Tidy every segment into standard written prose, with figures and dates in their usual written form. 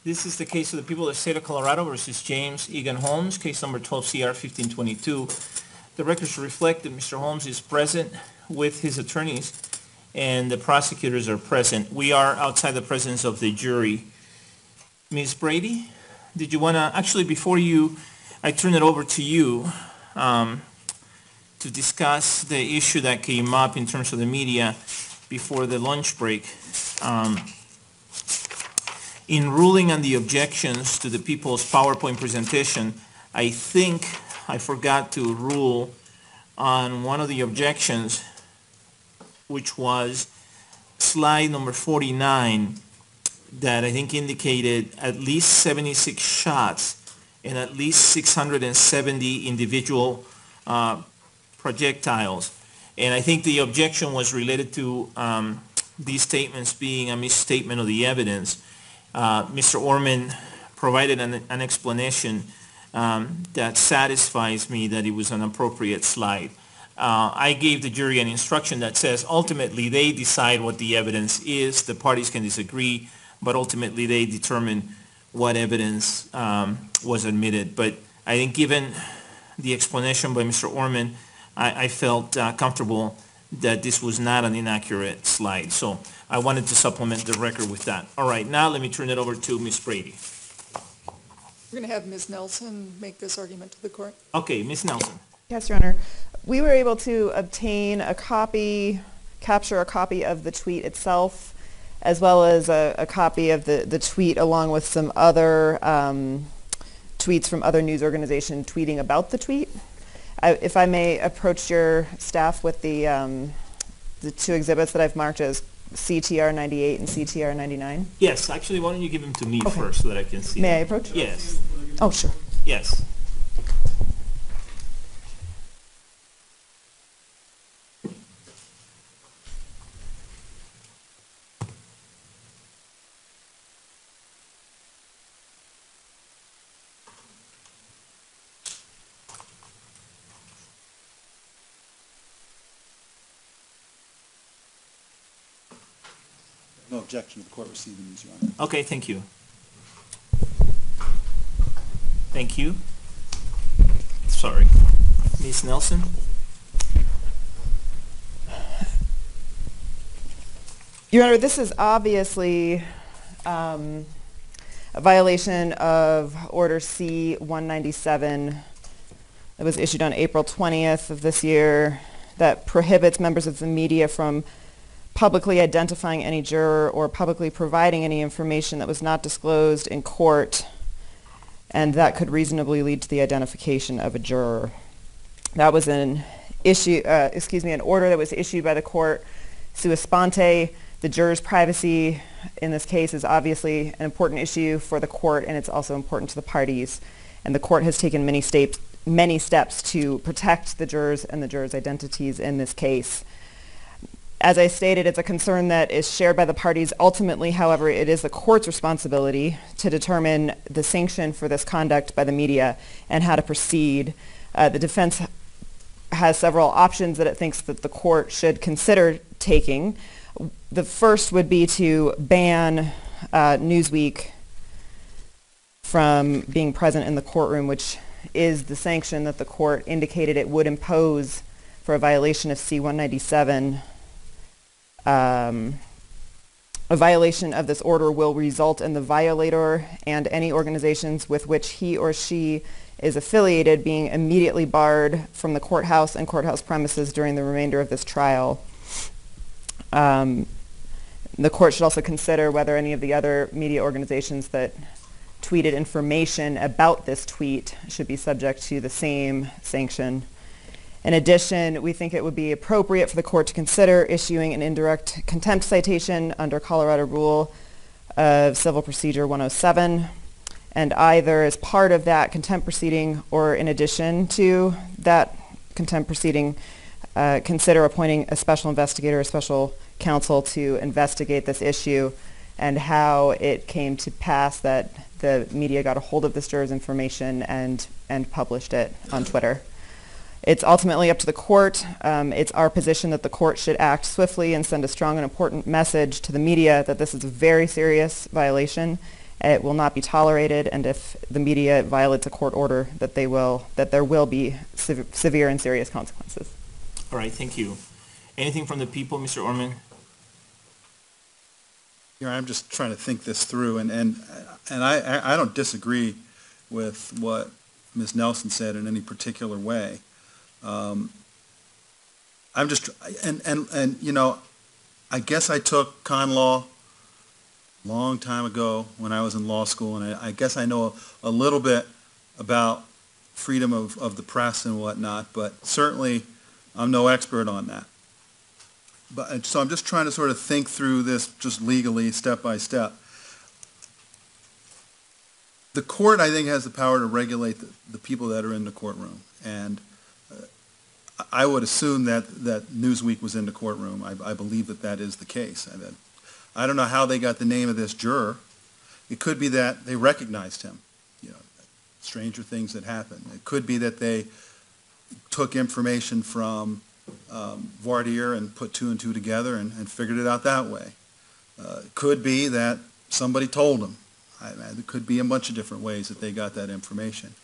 This is the case of the people of the state of Colorado versus James Egan Holmes, case number 12 CR 1522. The records reflect that Mr. Holmes is present with his attorneys and the prosecutors are present. We are outside the presence of the jury. Ms. Brady, did you want to, actually before I turn it over to you to discuss the issue that came up in terms of the media before the lunch break. In ruling on the objections to the people's PowerPoint presentation, I think I forgot to rule on one of the objections, which was slide number 49, that I think indicated at least 76 shots and at least 670 individual projectiles. And I think the objection was related to these statements being a misstatement of the evidence. Mr. Orman provided an explanation that satisfies me that it was an appropriate slide. I gave the jury an instruction that says ultimately they decide what the evidence is. The parties can disagree, but ultimately they determine what evidence was admitted. But I think given the explanation by Mr. Orman, I felt comfortable that this was not an inaccurate slide. So I wanted to supplement the record with that. All right, now let me turn it over to Ms. Brady. We're going to have Ms. Nelson make this argument to the court. Okay, Ms. Nelson. Yes, Your Honor. We were able to obtain capture a copy of the tweet itself, as well as a copy of the tweet along with some other tweets from other news organizations tweeting about the tweet. If I may approach your staff with the two exhibits that I've marked as CTR 98 and CTR 99. Yes, actually, why don't you give them to me first so that I can see May them. I approach? Yes. Oh, sure. Yes. No objection to the court receiving these, Your Honor. Okay, thank you. Thank you. Sorry. Ms. Nelson? Your Honor, this is obviously a violation of Order C-197 that was issued on April 20th of this year that prohibits members of the media from publicly identifying any juror or publicly providing any information that was not disclosed in court, and that could reasonably lead to the identification of a juror. That was an order that was issued by the court sua sponte. The juror's privacy in this case is obviously an important issue for the court, and it's also important to the parties. And the court has taken many steps to protect the jurors and the jurors' identities in this case. As I stated, it's a concern that is shared by the parties. Ultimately, however, it is the court's responsibility to determine the sanction for this conduct by the media and how to proceed. The defense has several options that it thinks that the court should consider taking. The first would be to ban Newsweek from being present in the courtroom, which is the sanction that the court indicated it would impose for a violation of C-197. A violation of this order will result in the violator and any organizations with which he or she is affiliated being immediately barred from the courthouse and courthouse premises during the remainder of this trial. The court should also consider whether any of the other media organizations that tweeted information about this tweet should be subject to the same sanction. In addition, we think it would be appropriate for the court to consider issuing an indirect contempt citation under Colorado Rule of Civil Procedure 107, and either as part of that contempt proceeding or in addition to that contempt proceeding, consider appointing a special investigator, a special counsel to investigate this issue and how it came to pass that the media got a hold of this juror's information and published it on Twitter. It's ultimately up to the court. It's our position that the court should act swiftly and send a strong and important message to the media that this is a very serious violation It will not be tolerated, and if the media violates a court order, that there will be severe and serious consequences. All right, thank you. Anything from the people, Mr. Orman? I'm just trying to think this through, and I don't disagree with what Ms. Nelson said in any particular way. I'm just, and you know, I guess I took con law a long time ago when I was in law school, and I guess I know a little bit about freedom of the press and whatnot, but certainly I'm no expert on that. But so I'm just trying to sort of think through this just legally, step by step. The court, I think, has the power to regulate the people that are in the courtroom, and I would assume that Newsweek was in the courtroom. I believe that is the case. I don't know how they got the name of this juror. It could be that they recognized him. You know, stranger things that happen. It could be that they took information from voir dire and put two and two together and figured it out that way. It could be that somebody told them. There could be a bunch of different ways that they got that information.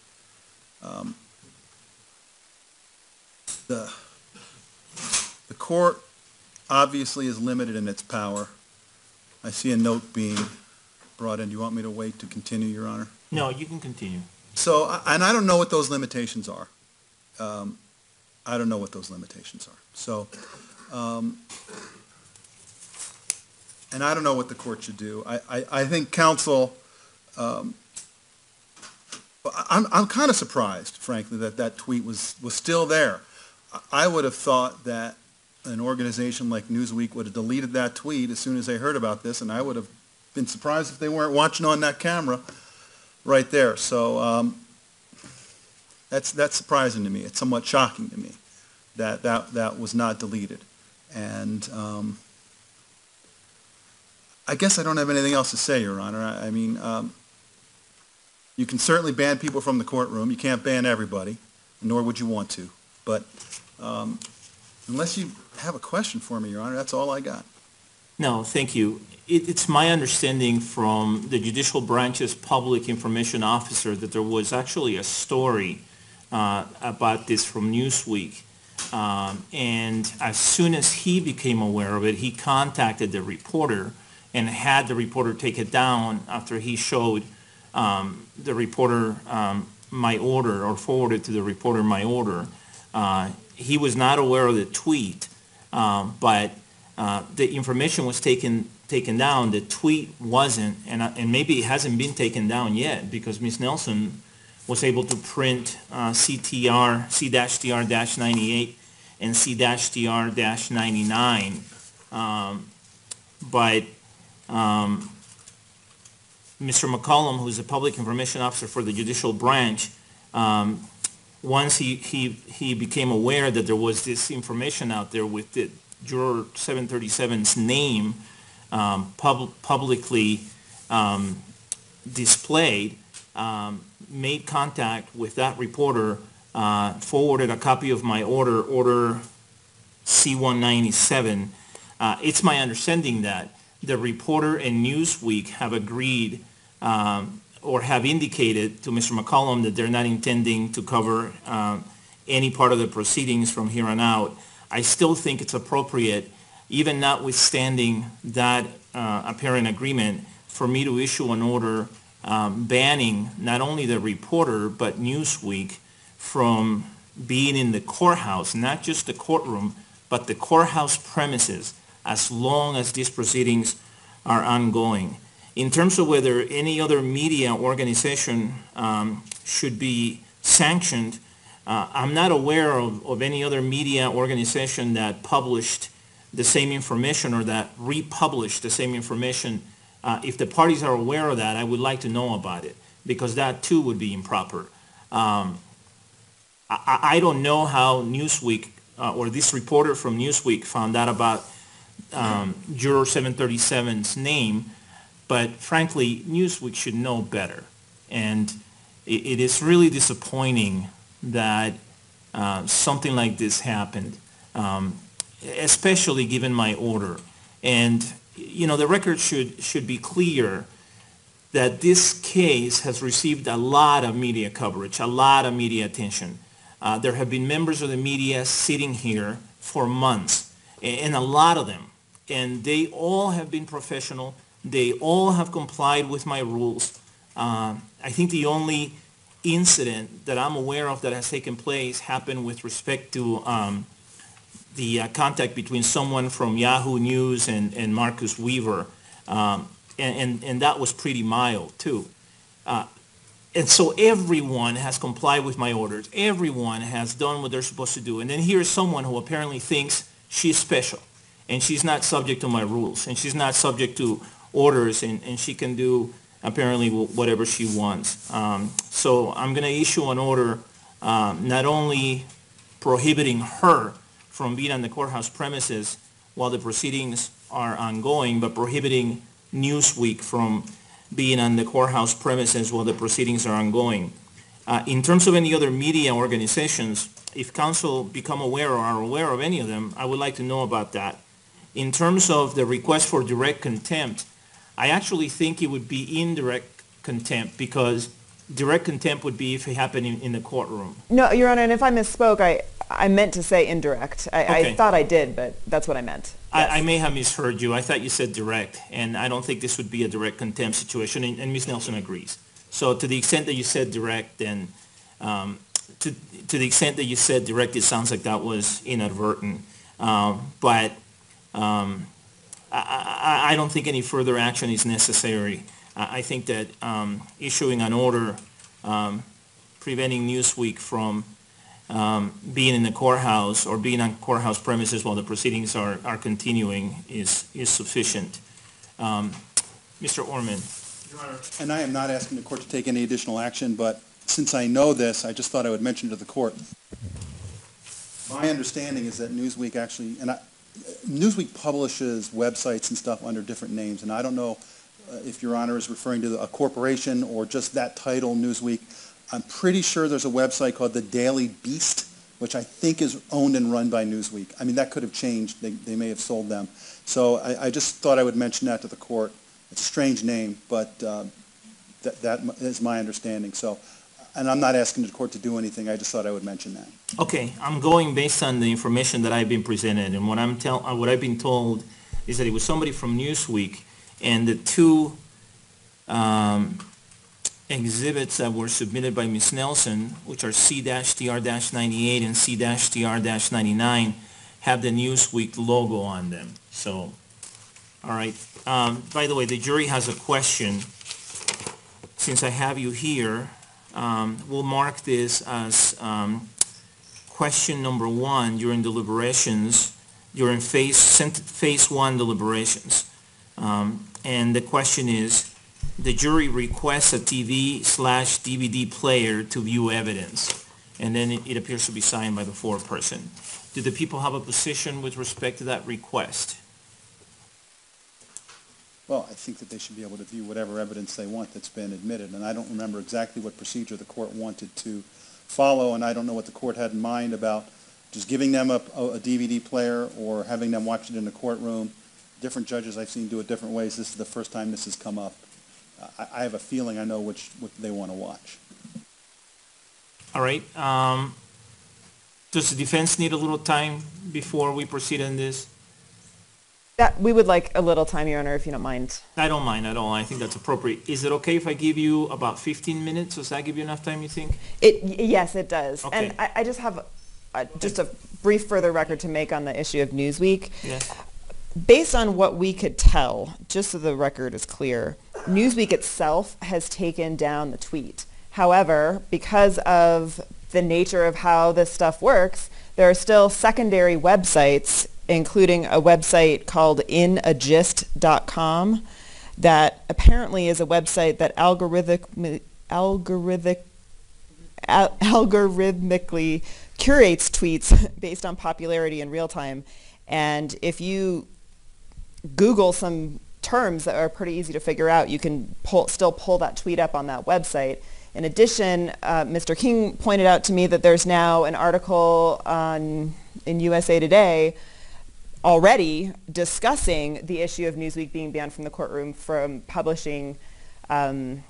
The court obviously is limited in its power. I see a note being brought in. Do you want me to wait to continue, Your Honor? No, you can continue. So, and I don't know what those limitations are. I don't know what those limitations are. So, and I don't know what the court should do. I think counsel, I'm kind of surprised, frankly, that tweet was still there. I would have thought that an organization like Newsweek would have deleted that tweet as soon as they heard about this, and I would have been surprised if they weren't watching on that camera right there. So that's surprising to me. It's somewhat shocking to me that was not deleted. And I guess I don't have anything else to say, Your Honor. I mean, you can certainly ban people from the courtroom. You can't ban everybody, nor would you want to. But unless you have a question for me, Your Honor, that's all I got. No, thank you. It's my understanding from the judicial branch's public information officer that there was actually a story about this from Newsweek. And as soon as he became aware of it, he contacted the reporter and had the reporter take it down after he showed the reporter my order, or forwarded to the reporter my order. He was not aware of the tweet, but the information was taken down. The tweet wasn't, and maybe it hasn't been taken down yet because Ms. Nelson was able to print C-TR, C-TR-98 and C-TR-99. But Mr. McCollum, who's a public information officer for the judicial branch, once he became aware that there was this information out there with the juror 737's name publicly displayed, made contact with that reporter, forwarded a copy of my order C-197. It's my understanding that the reporter and Newsweek have agreed or have indicated to Mr. McCollum that they're not intending to cover any part of the proceedings from here on out. I still think it's appropriate, even notwithstanding that apparent agreement, for me to issue an order banning not only the reporter but Newsweek from being in the courthouse, not just the courtroom, but the courthouse premises, as long as these proceedings are ongoing. In terms of whether any other media organization should be sanctioned, I'm not aware of any other media organization that published the same information or that republished the same information. If the parties are aware of that, I would like to know about it, because that too would be improper. I don't know how Newsweek or this reporter from Newsweek found out about Juror 737's name, but frankly, Newsweek should know better. And it is really disappointing that something like this happened, especially given my order. And, you know, the record should be clear. that this case has received a lot of media coverage, a lot of media attention. There have been members of the media sitting here for months, and a lot of them, and they all have been professional. They all have complied with my rules. I think the only incident that I'm aware of that has taken place happened with respect to the contact between someone from Yahoo News and Marcus Weaver, and that was pretty mild too. And so everyone has complied with my orders. Everyone has done what they're supposed to do. And then here's someone who apparently thinks she's special, and she's not subject to my rules, and she's not subject to orders, and she can do apparently whatever she wants. So I'm going to issue an order not only prohibiting her from being on the courthouse premises while the proceedings are ongoing, but prohibiting Newsweek from being on the courthouse premises while the proceedings are ongoing. In terms of any other media organizations, if counsel become aware or are aware of any of them, I would like to know about that. In terms of the request for direct contempt, I actually think it would be indirect contempt, because direct contempt would be if it happened in the courtroom. No, Your Honor, and if I misspoke, I meant to say indirect. Okay. I thought I did, but that's what I meant. Yes. I may have misheard you. I thought you said direct, and I don't think this would be a direct contempt situation, and Ms. Nelson agrees. So to the extent that you said direct, then to the extent that you said direct, it sounds like that was inadvertent. But I don't think any further action is necessary. I think that issuing an order preventing Newsweek from being in the courthouse or being on courthouse premises while the proceedings are continuing is sufficient. Mr. Orman. Your Honor. And I am not asking the court to take any additional action, but since I know this, I just thought I would mention to the court. My understanding is that Newsweek actually, Newsweek publishes websites and stuff under different names, and I don't know if Your Honor is referring to a corporation or just that title, Newsweek. I'm pretty sure there's a website called The Daily Beast, which I think is owned and run by Newsweek. I mean, that could have changed. They may have sold them. So I just thought I would mention that to the court. It's a strange name, but that is my understanding. So, and I'm not asking the court to do anything. I just thought I would mention that. Okay, I'm going based on the information that I've been presented, and what I've been told is that it was somebody from Newsweek, and the two exhibits that were submitted by Ms. Nelson, which are C-TR-98 and C-TR-99, have the Newsweek logo on them. So, all right. By the way, the jury has a question. Since I have you here, we'll mark this as question number 1 during deliberations, during phase 1 deliberations. And the question is, the jury requests a TV/DVD player to view evidence, and then it appears to be signed by the foreperson. Do the people have a position with respect to that request? Well, I think that they should be able to view whatever evidence they want that's been admitted, and I don't remember exactly what procedure the court wanted to follow, and I don't know what the court had in mind about just giving them a DVD player or having them watch it in the courtroom. Different judges I've seen do it different ways. This is the first time this has come up. I have a feeling I know what they want to watch. All right. Does the defense need a little time before we proceed on this? We would like a little time, Your Honor, if you don't mind. I don't mind at all. I think that's appropriate. Is it okay if I give you about 15 minutes? Does that give you enough time, you think? Yes, it does. Okay. And I just have just a brief further record to make on the issue of Newsweek. Yes. Based on what we could tell, just so the record is clear, Newsweek itself has taken down the tweet. However, because of the nature of how this stuff works, there are still secondary websites, including a website called inagist.com that apparently is a website that algorithmically curates tweets based on popularity in real time. And if you Google some terms that are pretty easy to figure out, you can still pull that tweet up on that website. In addition, Mr. King pointed out to me that there's now an article in USA Today already discussing the issue of Newsweek being banned from the courtroom from publishing a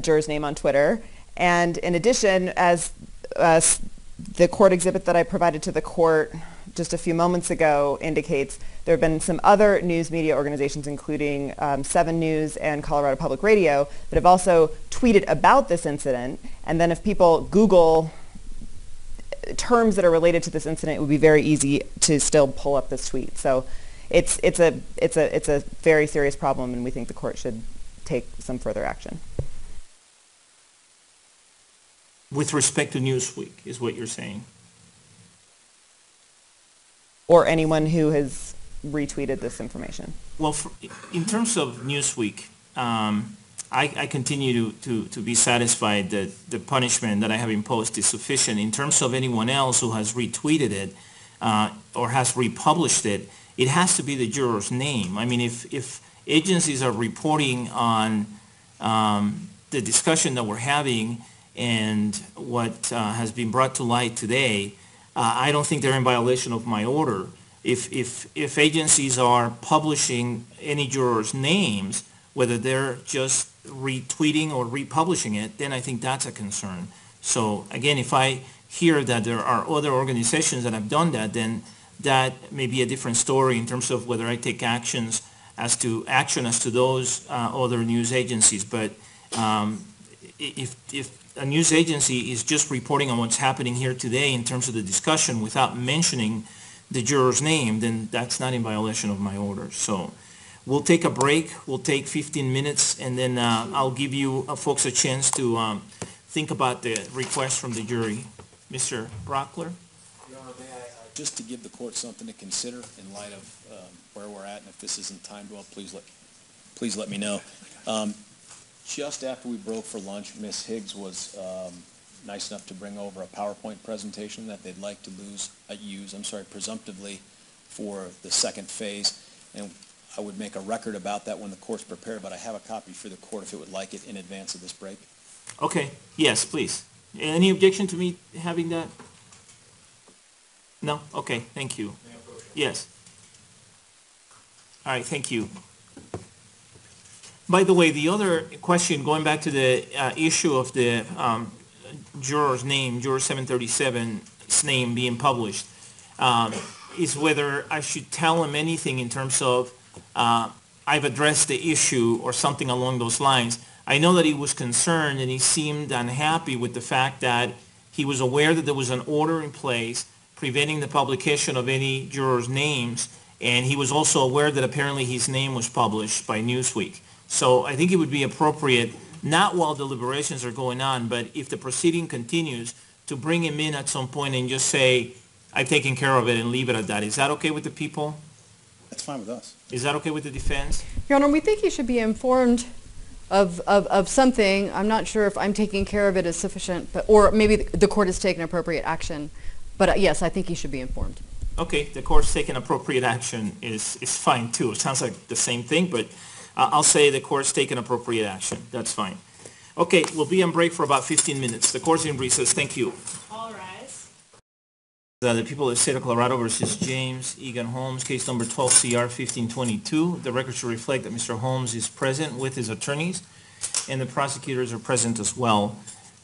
juror's name on Twitter. And in addition, as the court exhibit that I provided to the court just a few moments ago indicates, there have been some other news media organizations, including 7 News and Colorado Public Radio, that have also tweeted about this incident. And then if people Google terms that are related to this incident, it would be very easy to still pull up this tweet. So it's a very serious problem, and we think the court should take some further action. With respect to Newsweek, is what you're saying? Or anyone who has retweeted this information. Well, in terms of Newsweek, I continue to be satisfied that the punishment that I have imposed is sufficient. In terms of anyone else who has retweeted it or has republished it, it has to be the juror's name. I mean, if agencies are reporting on the discussion that we're having and what has been brought to light today, I don't think they're in violation of my order. If agencies are publishing any jurors' names, whether they're just retweeting or republishing it, then I think that's a concern. So again, if I hear that there are other organizations that have done that, then that may be a different story in terms of whether I take action as to those other news agencies. But if a news agency is just reporting on what's happening here today in terms of the discussion without mentioning the juror's name, then that's not in violation of my order. So we'll take a break. We'll take 15 minutes, and then I'll give you folks a chance to think about the request from the jury. Mr. Brockler? Your Honor, may I, just to give the court something to consider in light of where we're at, and if this isn't timed well, please let me know. Just after we broke for lunch, Ms. Higgs was nice enough to bring over a PowerPoint presentation that they'd like to use presumptively for the second phase. And I would make a record about that when the court's prepared, but I have a copy for the court if it would like it in advance of this break. Okay. Yes, please. Any objection to me having that? No? Okay. Thank you. Yes. All right. Thank you. By the way, the other question, going back to the issue of the juror's name, juror 737's name being published, is whether I should tell him anything in terms of I've addressed the issue or something along those lines. I know that he was concerned and he seemed unhappy with the fact that he was aware that there was an order in place preventing the publication of any jurors' names, and he was also aware that apparently his name was published by Newsweek. So I think it would be appropriate, not while deliberations are going on, but if the proceeding continues, to bring him in at some point and just say, I've taken care of it, and leave it at that. Is that okay with the people? That's fine with us. Is that okay with the defense? Your Honor, we think he should be informed of something. I'm not sure if I'm taking care of it is sufficient, but, or maybe the court has taken appropriate action. But yes, I think he should be informed. Okay, the court's taking appropriate action is fine too. It sounds like the same thing, but I'll say the court's taking appropriate action. That's fine. Okay, we'll be on break for about 15 minutes. The court's in recess. Thank you. All rise. The people of the state of Colorado versus James Egan Holmes, case number 12 CR 1522. The record should reflect that Mr. Holmes is present with his attorneys, and the prosecutors are present as well.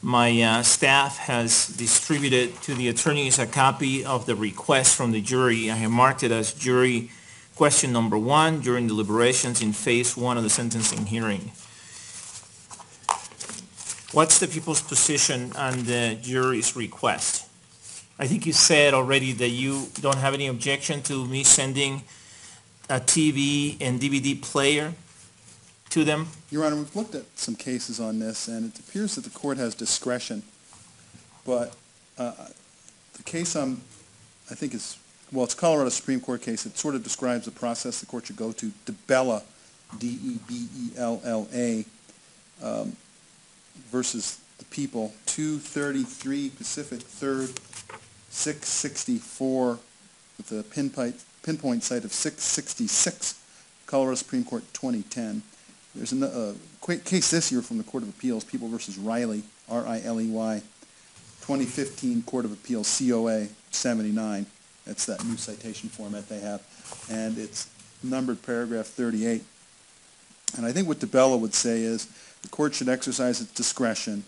My staff has distributed to the attorneys a copy of the request from the jury. I have marked it as jury question number 1 during deliberations in phase 1 of the sentencing hearing. What's the people's position on the jury's request? I think you said already that you don't have any objection to me sending a TV and DVD player to them. Your Honor, we've looked at some cases on this, and it appears that the court has discretion. But the case I think is, well, it's a Colorado Supreme Court case. It sort of describes the process the court should go to. DeBella, D-E-B-E-L-L-A, versus the people, 233 Pacific 3rd, 664, with the pinpoint site of 666, Colorado Supreme Court 2010. There's a case this year from the Court of Appeals, People versus Riley, R-I-L-E-Y, 2015 Court of Appeals, COA 79. That's that new citation format they have. And it's numbered paragraph 38. And I think what DeBella would say is the court should exercise its discretion,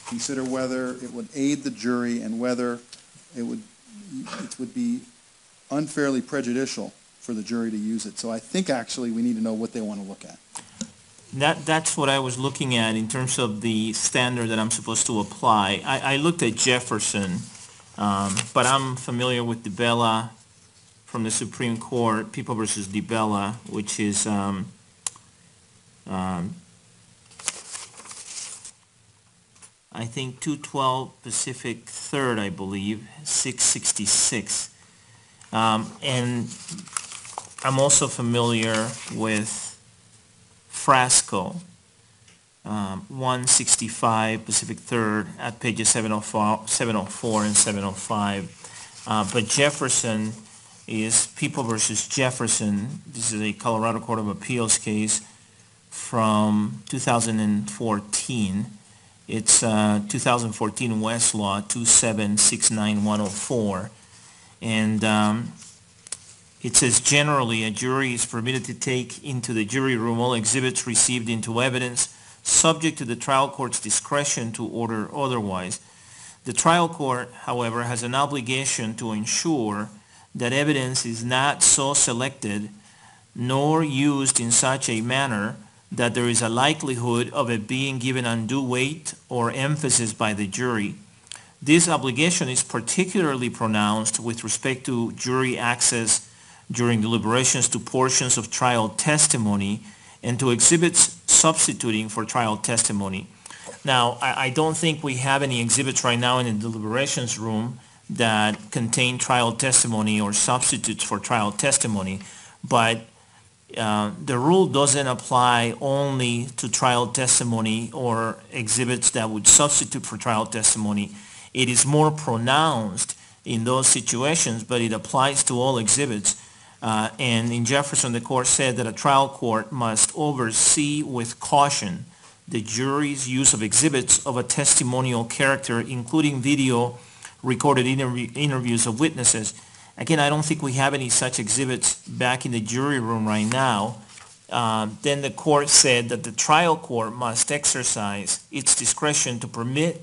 consider whether it would aid the jury and whether it would be unfairly prejudicial for the jury to use it. So I think actually we need to know what they want to look at. That's what I was looking at in terms of the standard that I'm supposed to apply. I looked at Jefferson, but I'm familiar with DiBella from the Supreme Court, People versus DiBella, which is I think 212 Pacific 3rd, I believe, 666. And I'm also familiar with Frasco, 165 Pacific 3rd at pages 704 and 705. But Jefferson is People versus Jefferson. This is a Colorado Court of Appeals case from 2014. It's 2014 Westlaw 2769104. And it says, generally, a jury is permitted to take into the jury room all exhibits received into evidence, subject to the trial court's discretion to order otherwise. The trial court, however, has an obligation to ensure that evidence is not so selected nor used in such a manner that there is a likelihood of it being given undue weight or emphasis by the jury. This obligation is particularly pronounced with respect to jury access during deliberations to portions of trial testimony and to exhibits substituting for trial testimony. Now, I don't think we have any exhibits right now in the deliberations room that contain trial testimony or substitutes for trial testimony, but the rule doesn't apply only to trial testimony or exhibits that would substitute for trial testimony. It is more pronounced in those situations, but it applies to all exhibits. And in Jefferson, the court said that a trial court must oversee with caution the jury's use of exhibits of a testimonial character, including video recorded interviews of witnesses. Again, I don't think we have any such exhibits back in the jury room right now. Then the court said that the trial court must exercise its discretion to permit,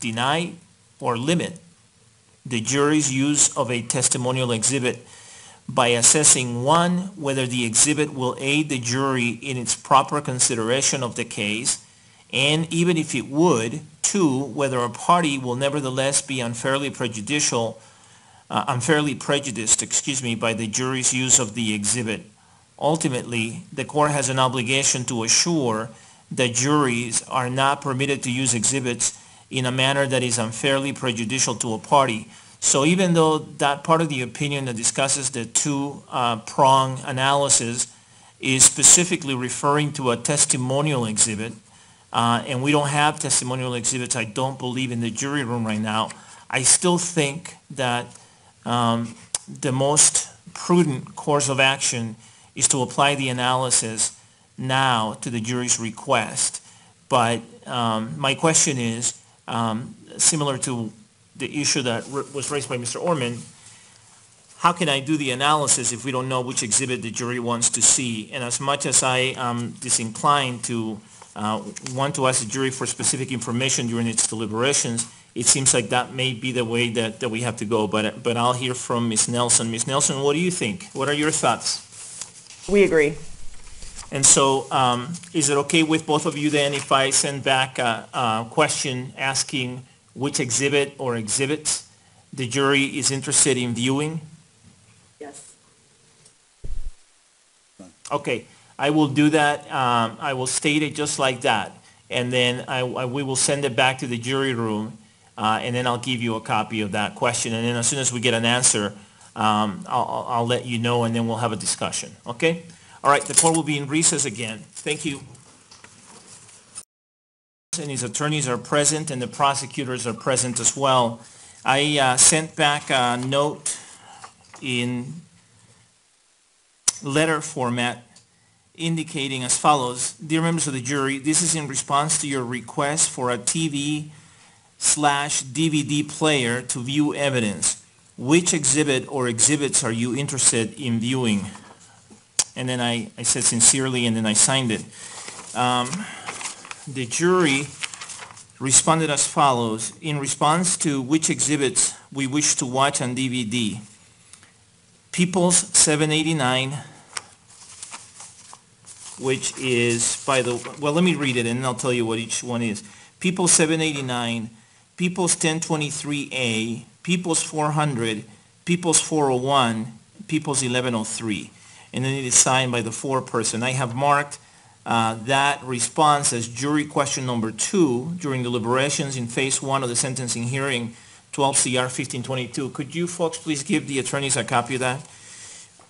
deny, or limit the jury's use of a testimonial exhibit by assessing, one, whether the exhibit will aid the jury in its proper consideration of the case, and even if it would, two, whether a party will nevertheless be unfairly prejudiced, by the jury's use of the exhibit. Ultimately, the court has an obligation to assure that juries are not permitted to use exhibits in a manner that is unfairly prejudicial to a party. So even though that part of the opinion that discusses the two-prong analysis is specifically referring to a testimonial exhibit, and we don't have testimonial exhibits, I don't believe, in the jury room right now, I still think that the most prudent course of action is to apply the analysis now to the jury's request. But my question is, similar to the issue that was raised by Mr. Orman, how can I do the analysis if we don't know which exhibit the jury wants to see? And as much as I am disinclined to want to ask the jury for specific information during its deliberations, it seems like that may be the way that we have to go. But I'll hear from Ms. Nelson. Ms. Nelson, what do you think? What are your thoughts? We agree. And so is it okay with both of you then if I send back a question asking which exhibit or exhibits the jury is interested in viewing? Yes. Okay, I will do that. I will state it just like that. And then we will send it back to the jury room, and then I'll give you a copy of that question. And then as soon as we get an answer, I'll let you know, and then we'll have a discussion. Okay? All right, the court will be in recess again. Thank you. And his attorneys are present, and the prosecutors are present as well. I sent back a note in letter format indicating as follows: Dear members of the jury, this is in response to your request for a TV/DVD player to view evidence. Which exhibit or exhibits are you interested in viewing? And then I said sincerely, and then I signed it. the jury responded as follows. In response to which exhibits we wish to watch on DVD, People's 789, which is well, let me read it and I'll tell you what each one is. People's 789, People's 1023A, People's 400, People's 401, People's 1103. And then it is signed by the foreperson. I have marked that response as jury question number 2 during deliberations in phase 1 of the sentencing hearing, 12 CR 1522. Could you folks please give the attorneys a copy of that?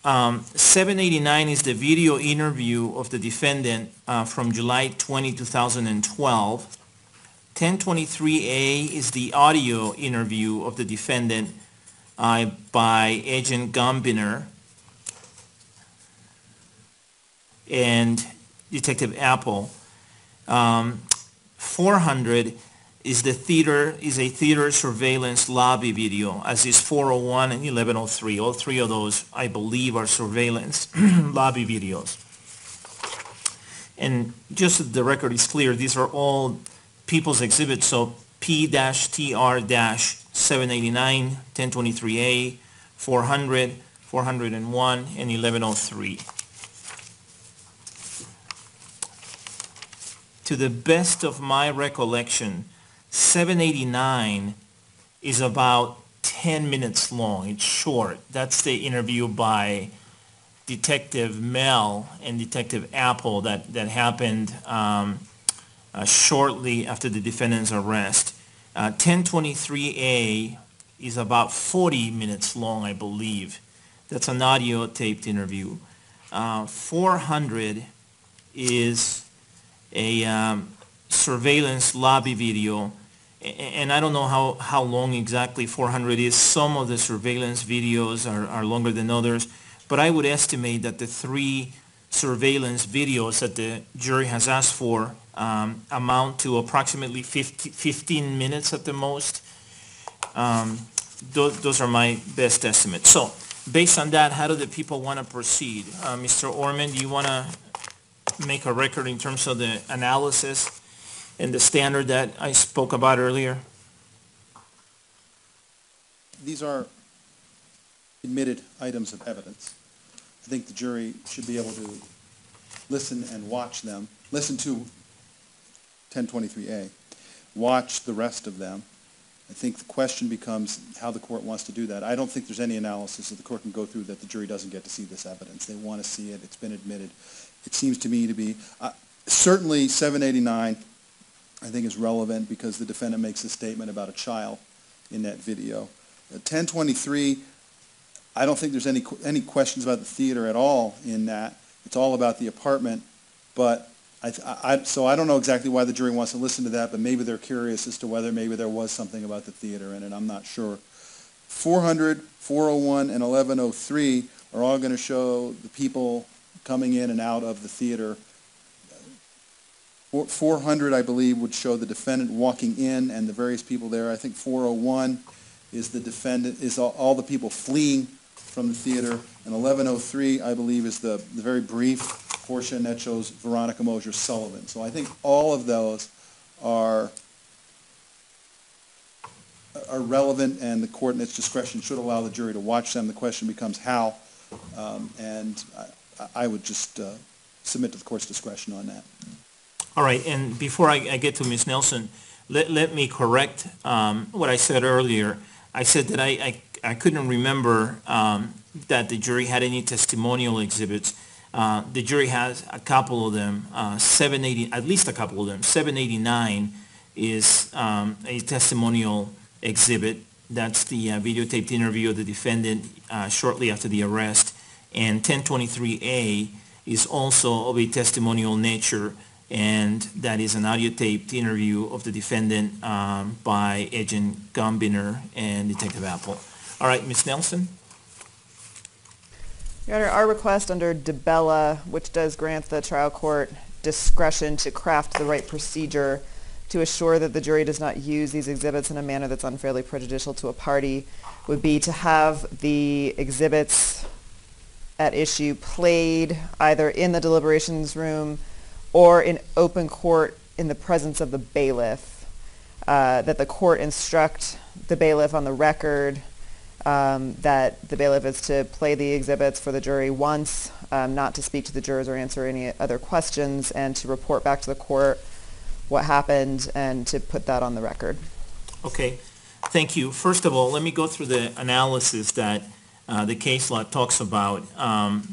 789 is the video interview of the defendant from July 20, 2012. 1023A is the audio interview of the defendant by Agent Gombiner and Detective Apple. 400 is a theater surveillance lobby video, as is 401 and 1103. All three of those, I believe, are surveillance lobby videos. And just so the record is clear, these are all people's exhibits, so P-TR-789, 1023A, 400, 401, and 1103. To the best of my recollection, 789 is about 10 minutes long. It's short. That's the interview by Detective Mel and Detective Apple that happened shortly after the defendant's arrest. 1023A is about 40 minutes long, I believe. That's an audio taped interview. 400 is a surveillance lobby video, and I don't know how long exactly 400 is. Some of the surveillance videos are longer than others, but I would estimate that the 3 surveillance videos that the jury has asked for amount to approximately 15 minutes at the most. Those are my best estimates. So based on that, how do the people want to proceed? Mr. Orman, do you want to make a record in terms of the analysis and the standard that I spoke about earlier? These are admitted items of evidence. I think the jury should be able to listen and watch them, listen to 1023A, watch the rest of them. I think the question becomes how the court wants to do that. I don't think there's any analysis that the court can go through that the jury doesn't get to see this evidence. They want to see it. It's been admitted. It seems to me to be, certainly 789, I think is relevant because the defendant makes a statement about a child in that video. 1023, I don't think there's any questions about the theater at all in that. It's all about the apartment, but so I don't know exactly why the jury wants to listen to that, but maybe they're curious as to whether maybe there was something about the theater in it. I'm not sure. 400, 401, and 1103 are all going to show the people coming in and out of the theater. 400, I believe, would show the defendant walking in and the various people there. I think 401 is the defendant, is all the people fleeing from the theater. And 1103, I believe, is the very brief portion that shows Veronica Mosier Sullivan. So I think all of those are relevant, and the court in its discretion should allow the jury to watch them. The question becomes how, and I would just submit to the court's discretion on that. All right, and before I get to Ms. Nelson, let me correct what I said earlier. I said that I couldn't remember that the jury had any testimonial exhibits. The jury has a couple of them, at least a couple of them. 789 is a testimonial exhibit. That's the videotaped interview of the defendant shortly after the arrest. And 1023A is also of a testimonial nature, and that is an audio-taped interview of the defendant by Agent Gombiner and Detective Apple. All right, Ms. Nelson? Your Honor, our request under DiBella, which does grant the trial court discretion to craft the right procedure to assure that the jury does not use these exhibits in a manner that's unfairly prejudicial to a party, would be to have the exhibits at issue played either in the deliberations room or in open court in the presence of the bailiff, that the court instruct the bailiff on the record that the bailiff is to play the exhibits for the jury once, not to speak to the jurors or answer any other questions, and to report back to the court what happened and to put that on the record. Okay, thank you. First of all, let me go through the analysis that the case law talks about.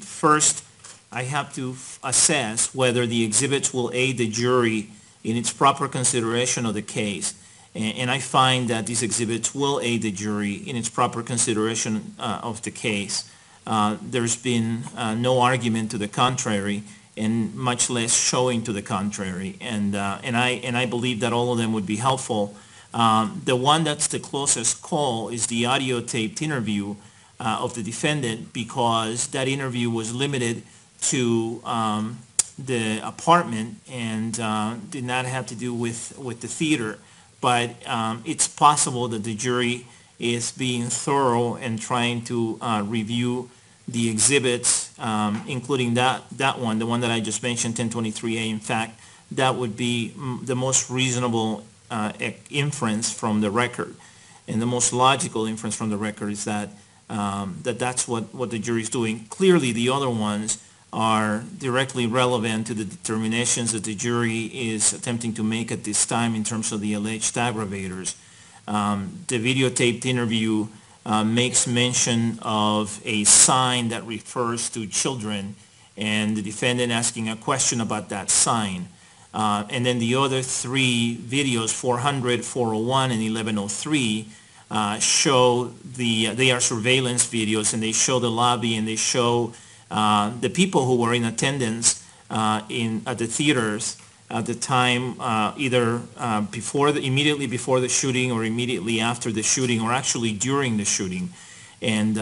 First, I have to assess whether the exhibits will aid the jury in its proper consideration of the case. And I find that these exhibits will aid the jury in its proper consideration of the case. There's been no argument to the contrary, and much less showing to the contrary. And I believe that all of them would be helpful. The one that's the closest call is the audio taped interview of the defendant, because that interview was limited to the apartment and did not have to do with the theater. But it's possible that the jury is being thorough and trying to review the exhibits, including that one, the one that I just mentioned, 1023A. In fact, that would be the most reasonable inference from the record, and the most logical inference from the record is that that's what the jury is doing. Clearly, the other ones are directly relevant to the determinations that the jury is attempting to make at this time in terms of the alleged aggravators. The videotaped interview makes mention of a sign that refers to children, and the defendant asking a question about that sign. And then the other three videos, 400, 401, and 1103, show they are surveillance videos, and they show the lobby, and they show the people who were in attendance at the theaters at the time, either immediately before the shooting, or immediately after the shooting, or actually during the shooting. And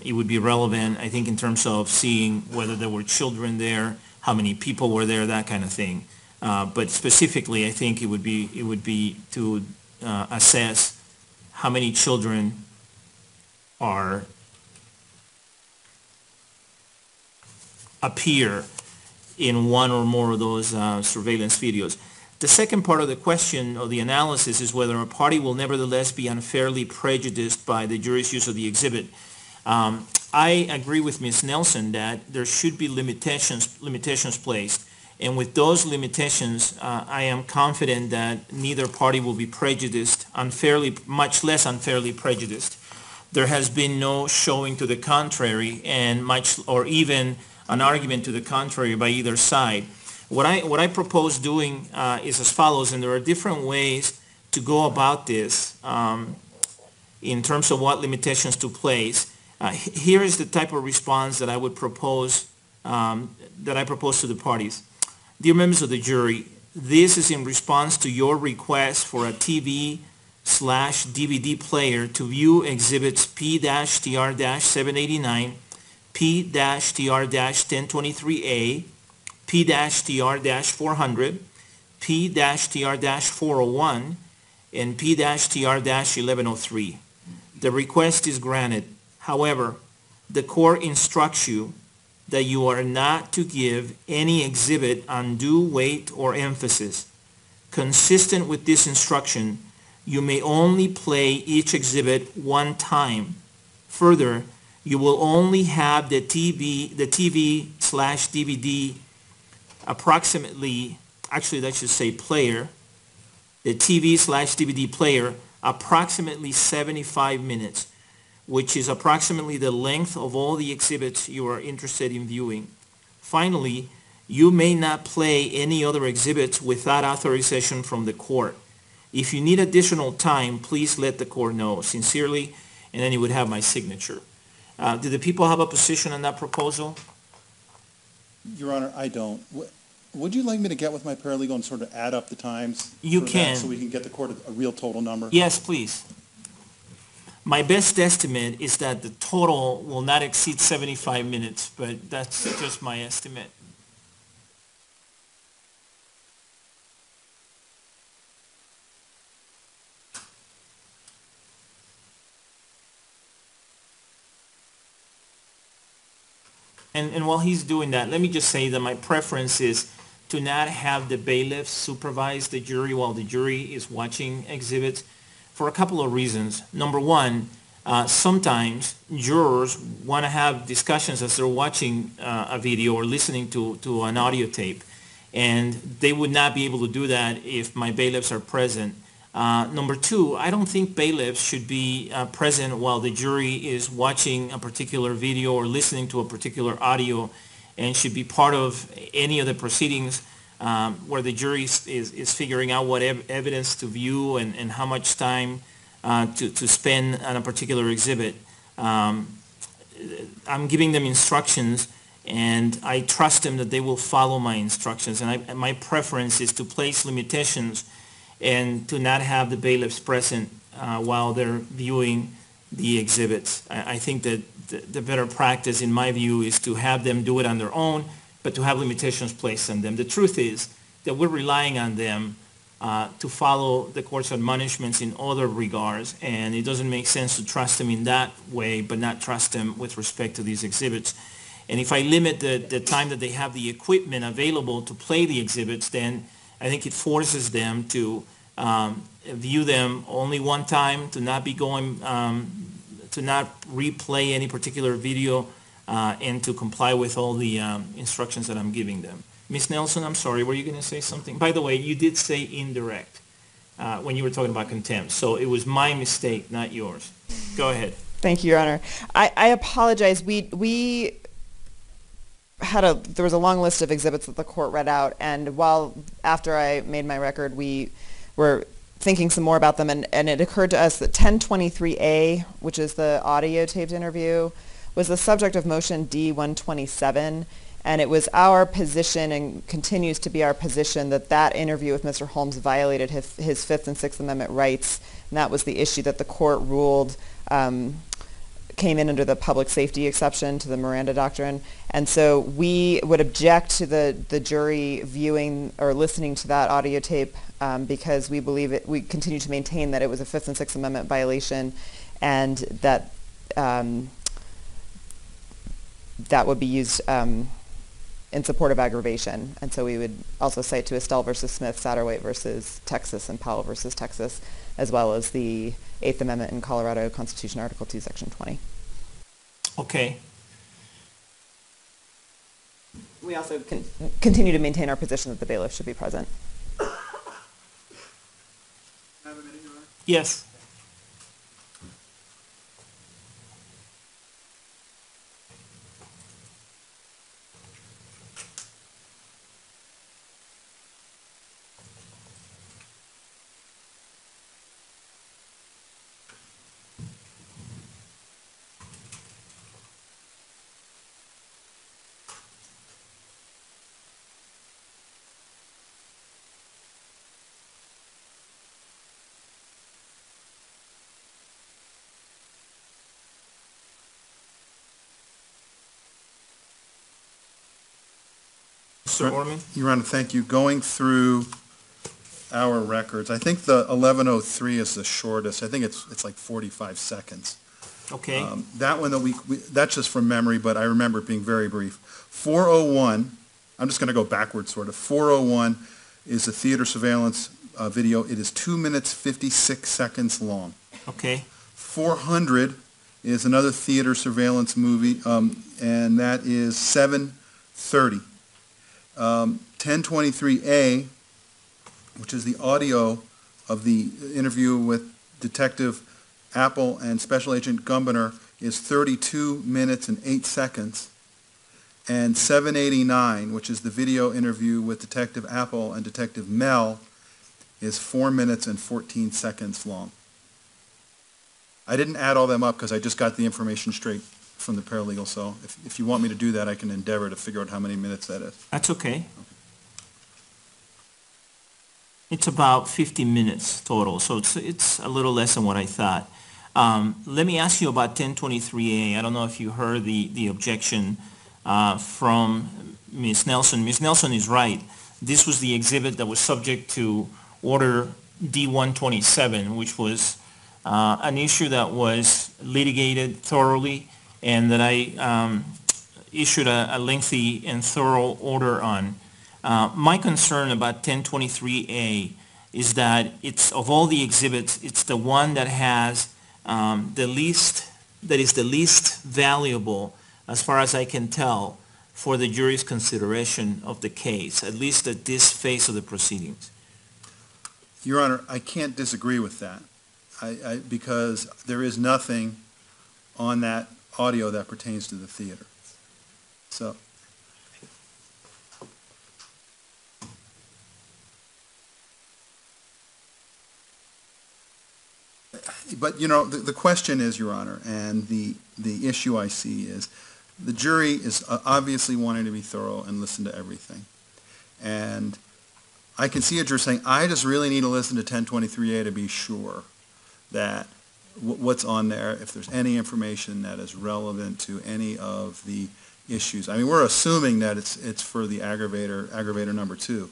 it would be relevant, I think, in terms of seeing whether there were children there, how many people were there, that kind of thing. But specifically, I think it would be to assess how many children appear in one or more of those surveillance videos. The second part of the question of the analysis is whether a party will nevertheless be unfairly prejudiced by the jury's use of the exhibit. I agree with Ms. Nelson that there should be limitations placed, and with those limitations, I am confident that neither party will be prejudiced unfairly, much less unfairly prejudiced. There has been no showing to the contrary, and or even an argument to the contrary by either side. What I propose doing is as follows, and there are different ways to go about this in terms of what limitations to place. Here is the type of response that I would propose, to the parties. Dear members of the jury, this is in response to your request for a TV/DVD player to view exhibits P-TR-789, P-TR-1023A, P-TR-400, P-TR-401, and P-TR-1103. The request is granted. However, the court instructs you that you are not to give any exhibit undue weight or emphasis. Consistent with this instruction, you may only play each exhibit one time. Further, you will only have the TV/DVD the TV/DVD player approximately 75 minutes, which is approximately the length of all the exhibits you are interested in viewing. Finally, you may not play any other exhibits without authorization from the court. If you need additional time, please let the court know. Sincerely, and then you would have my signature. Do the people have a position on that proposal? Your Honor, I don't. Would you like me to get with my paralegal and sort of add up the times? You can. So we can get the court a real total number? Yes, please. My best estimate is that the total will not exceed 75 minutes, but that's just my estimate. And while he's doing that, let me just say that my preference is to not have the bailiff supervise the jury while the jury is watching exhibits for a couple of reasons. Number one, sometimes jurors want to have discussions as they're watching a video or listening to an audio tape, and they would not be able to do that if my bailiffs are present. Number two, I don't think bailiffs should be present while the jury is watching a particular video or listening to a particular audio, and should be part of any of the proceedings where the jury is figuring out what evidence to view and how much time to spend on a particular exhibit. I'm giving them instructions, and I trust them that they will follow my instructions. And my preference is to place limitations and to not have the bailiffs present while they're viewing the exhibits. I think that the better practice, in my view, is to have them do it on their own, but to have limitations placed on them. The truth is that we're relying on them to follow the court's admonishments in other regards, and it doesn't make sense to trust them in that way, but not trust them with respect to these exhibits. And if I limit the time that they have the equipment available to play the exhibits, then I think it forces them to view them only one time, to not be going, to not replay any particular video, and to comply with all the instructions that I'm giving them. Ms. Nelson, I'm sorry, were you going to say something? By the way, you did say indirect when you were talking about contempt, so it was my mistake, not yours. Go ahead. Thank you, Your Honor. I apologize. We had there was a long list of exhibits that the court read out, and after I made my record, we were thinking some more about them, and it occurred to us that 1023A, which is the audio taped interview, was the subject of motion D-127, and it was our position, and continues to be our position, that that interview with Mr. Holmes violated his Fifth and Sixth Amendment rights, and that was the issue that the court ruled came in under the public safety exception to the Miranda doctrine. And so we would object to the jury viewing or listening to that audio tape because we continue to maintain that it was a Fifth and Sixth Amendment violation, and that that would be used in support of aggravation. And so we would also cite to Estelle versus Smith, Satterwhite versus Texas, and Powell versus Texas, as well as the Eighth Amendment in Colorado Constitution, Article 2, Section 20. Okay. We also continue to maintain our position that the bailiff should be present. Yes. Mr. Orman? Your Honor, thank you. Going through our records, I think the 1103 is the shortest. I think it's like 45 seconds. Okay. That one, that's just from memory, but I remember it being very brief. 401, I'm just going to go backwards sort of. 401 is a theater surveillance video. It is 2 minutes, 56 seconds long. Okay. 400 is another theater surveillance movie, and that is 7:30. 1023A, which is the audio of the interview with Detective Apple and Special Agent Gumbener, is 32 minutes and 8 seconds. And 789, which is the video interview with Detective Apple and Detective Mel, is 4 minutes and 14 seconds long. I didn't add all them up because I just got the information straight from the paralegal, so if you want me to do that, I can endeavor to figure out how many minutes that is. That's okay. It's about 50 minutes total, so it's a little less than what I thought. Let me ask you about 1023A. I don't know if you heard the objection from Ms. Nelson. Ms. Nelson is right. This was the exhibit that was subject to Order D-127, which was an issue that was litigated thoroughly, and that I issued a lengthy and thorough order on. My concern about 1023A is that it's, of all the exhibits, it's the one that has that is the least valuable, as far as I can tell, for the jury's consideration of the case, at least at this phase of the proceedings. Your Honor, I can't disagree with that, because there is nothing on that audio that pertains to the theater. So, but the question is, Your Honor, and the issue I see is, the jury is obviously wanting to be thorough and listen to everything. And I can see a juror saying, I just really need to listen to 1023A to be sure that what's on there, if there's any information that is relevant to any of the issues. I mean, we're assuming that it's for the aggravator number 2.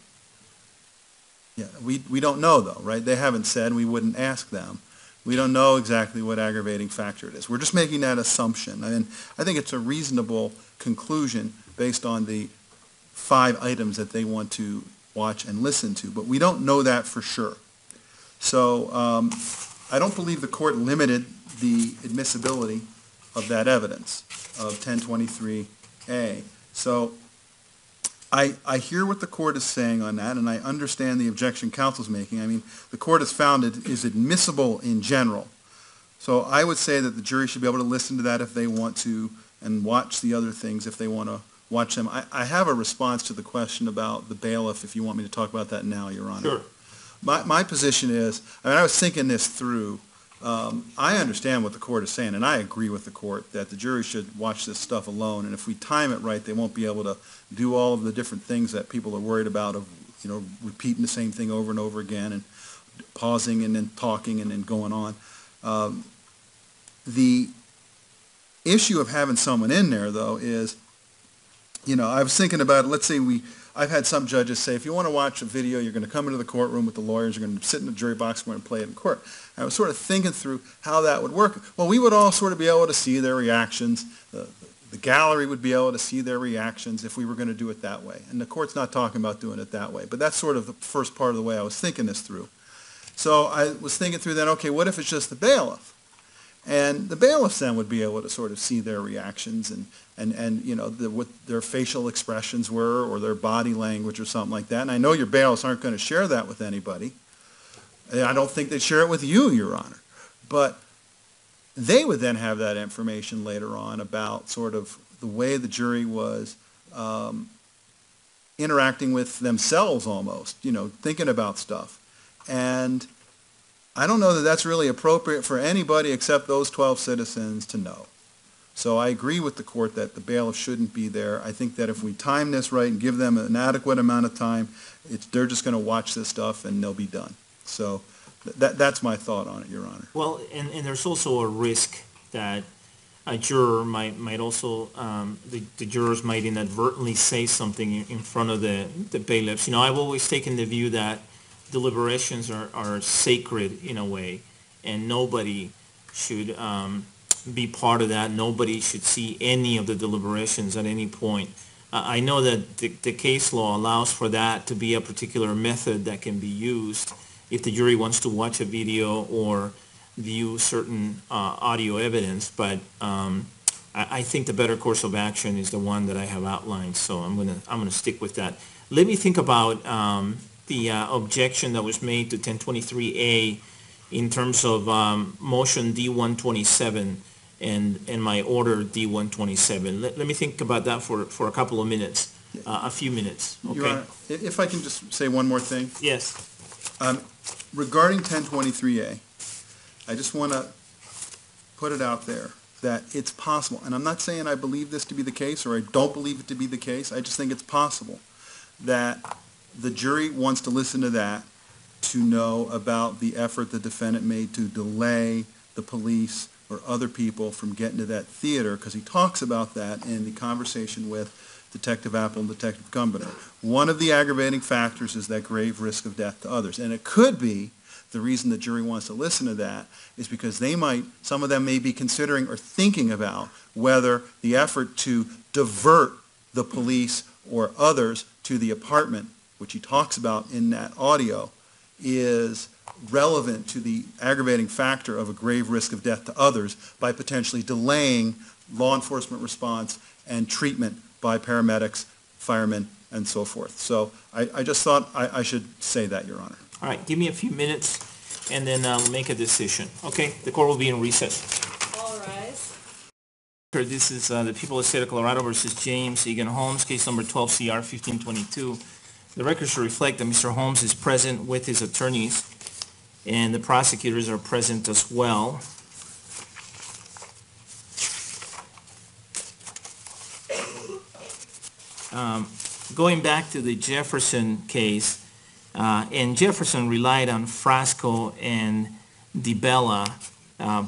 Yeah, we don't know, though, right? They haven't said, we wouldn't ask them. We don't know exactly what aggravating factor it is. We're just making that assumption. And I think it's a reasonable conclusion based on the 5 items that they want to watch and listen to. But we don't know that for sure. So I don't believe the court limited the admissibility of that evidence of 1023A. So I hear what the court is saying on that, and I understand the objection counsel's making. I mean, the court has found it is admissible in general. So I would say that the jury should be able to listen to that if they want to, and watch the other things if they want to watch them. I have a response to the question about the bailiff, if you want me to talk about that now, Your Honor. Sure. My position is, I mean, I was thinking this through. I understand what the court is saying, and I agree with the court that the jury should watch this stuff alone, and if we time it right, they won't be able to do all of the different things that people are worried about, of repeating the same thing over and over again, and pausing and then talking and then going on. The issue of having someone in there, though, is, I was thinking about it. Let's say I've had some judges say, if you want to watch a video, you're going to come into the courtroom with the lawyers, you're going to sit in the jury box, we're going to play it in court. And I was sort of thinking through how that would work. Well, we would all sort of be able to see their reactions. The gallery would be able to see their reactions if we were going to do it that way. And the court's not talking about doing it that way. But that's sort of the first part of the way I was thinking this through. So I was thinking through then, okay, what if it's just the bailiff? And the bailiffs then would be able to sort of see their reactions and what their facial expressions were, or their body language or something like that. And I know your bailiffs aren't going to share that with anybody. I don't think they'd share it with you, Your Honor. But they would then have that information later on about sort of the way the jury was interacting with themselves almost, thinking about stuff. And I don't know that that's really appropriate for anybody except those 12 citizens to know. So I agree with the court that the bailiff shouldn't be there. I think that if we time this right and give them an adequate amount of time, they're just going to watch this stuff and they'll be done. So that's my thought on it, Your Honor. Well, and there's also a risk that a juror might also, the jurors might inadvertently say something in front of the bailiffs. I've always taken the view that deliberations are sacred in a way, and nobody should be part of that. Nobody should see any of the deliberations at any point. I know that the case law allows for that to be a particular method that can be used if the jury wants to watch a video or view certain audio evidence, but I think the better course of action is the one that I have outlined, so I'm gonna stick with that. Let me think about the objection that was made to 1023A in terms of motion D127 and my order D127. Let me think about that for a couple of minutes, a few minutes. Okay. Your Honor, if I can just say one more thing. Yes. Regarding 1023A, I just want to put it out there that it's possible, and I'm not saying I believe this to be the case or I don't believe it to be the case, I just think it's possible that the jury wants to listen to that to know about the effort the defendant made to delay the police or other people from getting to that theater, because he talks about that in the conversation with Detective Apple and Detective Gumbiner. One of the aggravating factors is that grave risk of death to others. And it could be the reason the jury wants to listen to that is because some of them may be considering or thinking about whether the effort to divert the police or others to the apartment, which he talks about in that audio, is relevant to the aggravating factor of a grave risk of death to others by potentially delaying law enforcement response and treatment by paramedics, firemen, and so forth. So I just thought I should say that, Your Honor. All right, give me a few minutes, and then I'll make a decision. Okay, the court will be in recess. All rise. This is the people of the state of Colorado versus James Egan Holmes, case number 12 CR 1522. The record should reflect that Mr. Holmes is present with his attorneys, and the prosecutors are present as well. Going back to the Jefferson case, and Jefferson relied on Frasco and DiBella,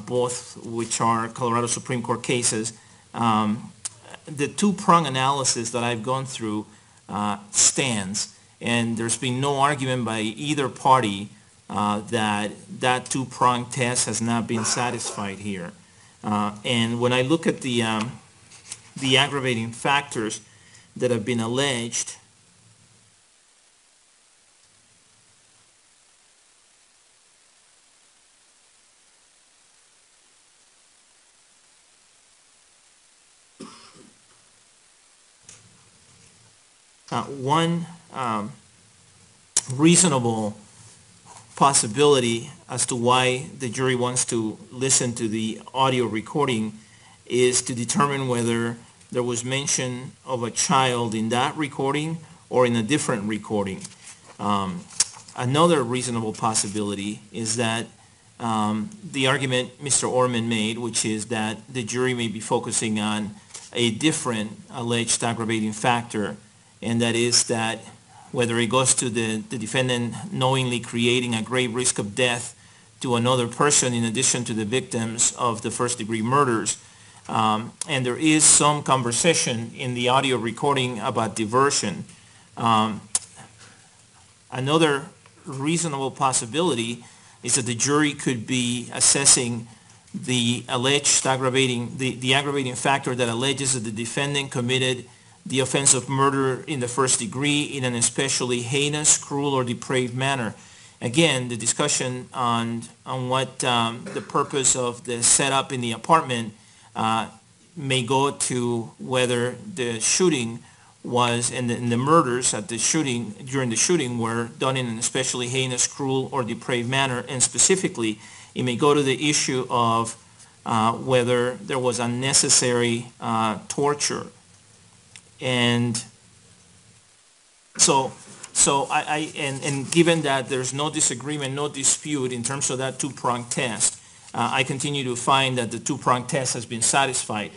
both which are Colorado Supreme Court cases. The two-prong analysis that I've gone through stands, and there's been no argument by either party that two-prong test has not been satisfied here. And when I look at the aggravating factors that have been alleged, one reasonable possibility as to why the jury wants to listen to the audio recording is to determine whether there was mention of a child in that recording or in a different recording. Another reasonable possibility is that the argument Mr. Orman made, which is that the jury may be focusing on a different alleged aggravating factor, and that is that whether it goes to the defendant knowingly creating a grave risk of death to another person in addition to the victims of the first-degree murders. And there is some conversation in the audio recording about diversion. Another reasonable possibility is that the jury could be assessing the alleged aggravating, the aggravating factor that alleges that the defendant committed the offense of murder in the first degree in an especially heinous, cruel, or depraved manner. Again, the discussion on what the purpose of the setup in the apartment may go to whether the shooting was, and the murders at the shooting, during the shooting, were done in an especially heinous, cruel, or depraved manner, and specifically, it may go to the issue of whether there was unnecessary torture. And so given that there's no disagreement, no dispute in terms of that two-pronged test, I continue to find that the two-pronged test has been satisfied.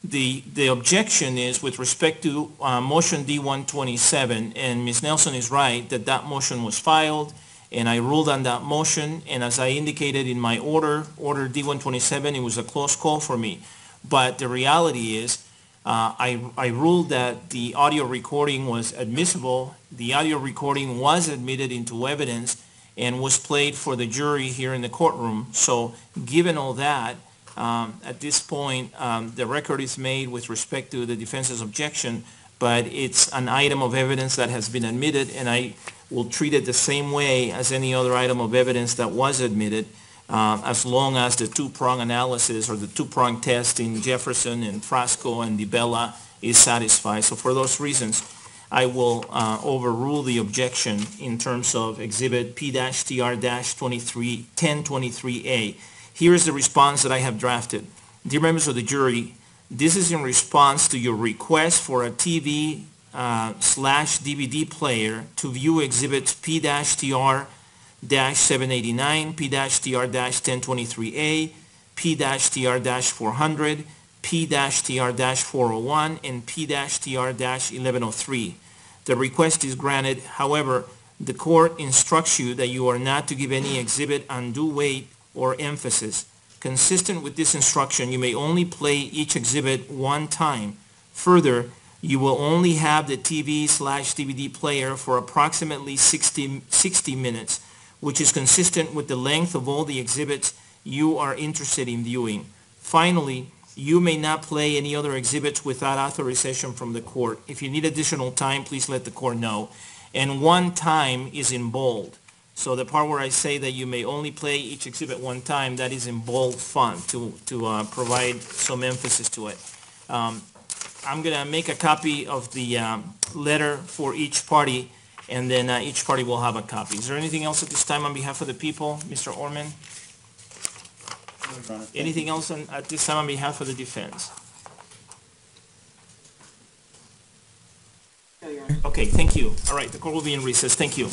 The objection is with respect to motion D-127, and Ms. Nelson is right that that motion was filed, and I ruled on that motion, and as I indicated in my order D-127, it was a close call for me. But the reality is, I ruled that the audio recording was admissible. The audio recording was admitted into evidence and was played for the jury here in the courtroom. So given all that, at this point, the record is made with respect to the defense's objection, but it's an item of evidence that has been admitted, and I will treat it the same way as any other item of evidence that was admitted, as long as the two-prong analysis or the two-prong test in Jefferson and Frasco and DiBella is satisfied. So for those reasons, I will overrule the objection in terms of Exhibit P-TR-1023A. Here is the response that I have drafted. Dear members of the jury, this is in response to your request for a TV/DVD player to view Exhibits P-TR-789, P-TR-1023A, P-TR-400, P-TR-401, and P-TR-1103. The request is granted. However, the court instructs you that you are not to give any exhibit undue weight or emphasis. Consistent with this instruction, you may only play each exhibit one time. Further, you will only have the TV/DVD player for approximately 60 minutes, which is consistent with the length of all the exhibits you are interested in viewing. Finally, You may not play any other exhibits without authorization from the court. If you need additional time, please let the court know. And one time is in bold. So the part where I say that you may only play each exhibit one time, that is in bold font to provide some emphasis to it. I'm going to make a copy of the letter for each party, and then each party will have a copy. Is there anything else at this time on behalf of the people, Mr. Orman? Anything else at this time on behalf of the defense? Okay, thank you. All right, the court will be in recess. Thank you.